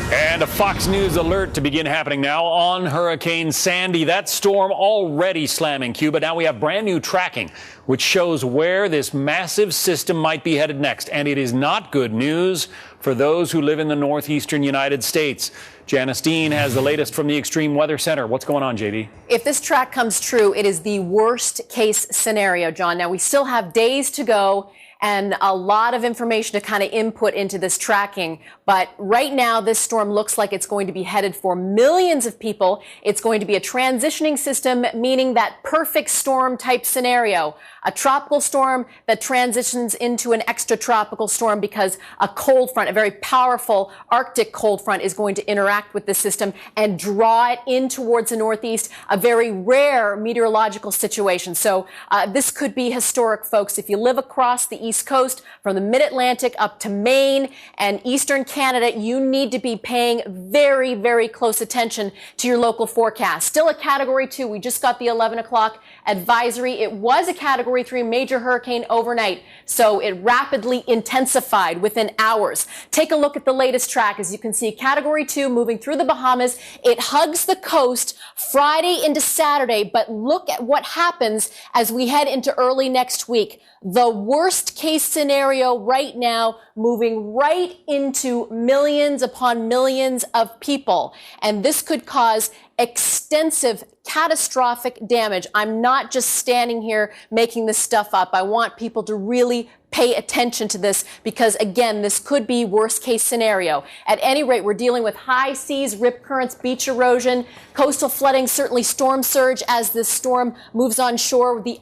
And a Fox News alert to begin happening now on Hurricane Sandy. That storm already slamming Cuba. Now we have brand new tracking, which shows where this massive system might be headed next. And it is not good news for those who live in the northeastern United States. Janice Dean has the latest from the Extreme Weather Center. What's going on, JD? If this track comes true, it is the worst case scenario, John. Now, we still have days to go and a lot of information to kind of input into this tracking. But right now, this storm looks like it's going to be headed for millions of people. It's going to be a transitioning system, meaning that perfect storm type scenario. A tropical storm that transitions into an extratropical storm because a cold front, a very powerful Arctic cold front, is going to interact with the system and draw it in towards the northeast, a very rare meteorological situation. So this could be historic, folks. If you live across the East Coast, from the mid-Atlantic up to Maine and eastern Canada, you need to be paying very, very close attention to your local forecast. Still a Category 2. We just got the 11 o'clock advisory. It was a Category 3 major hurricane overnight, so it rapidly intensified within hours. Take a look at the latest track. As you can see, Category 2 moving through the Bahamas. It hugs the coast Friday into Saturday, but look at what happens as we head into early next week. The worst case scenario right now, moving right into millions upon millions of people. And this could cause extensive, catastrophic damage. I'm not just standing here making this stuff up. I want people to really pay attention to this because, again, this could be worst case scenario. At any rate, we're dealing with high seas, rip currents, beach erosion, coastal flooding, certainly storm surge as this storm moves on shore. The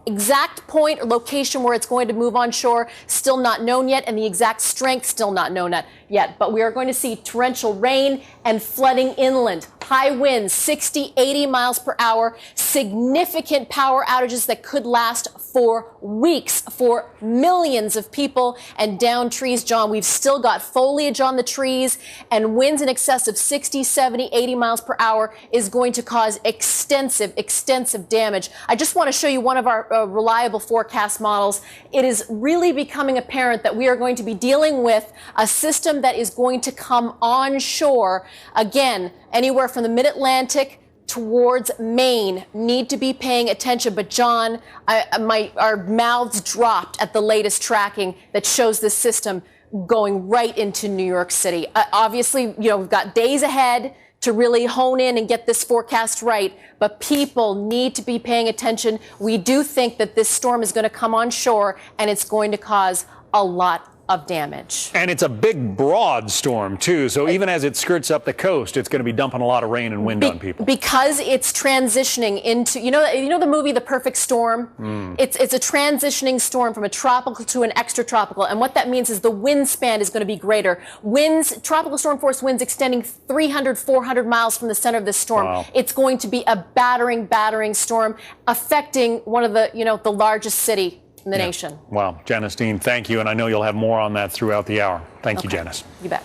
exact point or location where it's going to move on shore still not known yet, and the exact strength still not known yet. But we are going to see torrential rain and flooding inland. High winds, 60, 80 miles per hour, significant power outages that could last for weeks for millions of people, and down trees. John, we've still got foliage on the trees, and winds in excess of 60, 70, 80 miles per hour is going to cause extensive damage. I just want to show you one of our reliable forecast models. It is really becoming apparent that we are going to be dealing with a system that is going to come onshore. Again, anywhere from the mid-Atlantic towards Maine. Need to be paying attention. But John, our mouths dropped at the latest tracking that shows this system going right into New York City. Obviously, we've got days ahead to really hone in and get this forecast right, but people need to be paying attention. We do think that this storm is going to come on shore and it's going to cause a lot of damage. And it's a big, broad storm, too. So even as it skirts up the coast, it's going to be dumping a lot of rain and wind on people. Because it's transitioning into, you know the movie The Perfect Storm? It's a transitioning storm from a tropical to an extratropical. And what that means is the wind span is going to be greater. Winds, tropical storm force winds extending 300, 400 miles from the center of the storm. Wow. It's going to be a battering storm affecting one of the, the largest city in the nation. Wow. Janice Dean, thank you. And I know you'll have more on that throughout the hour. Thank you, Janice. You bet.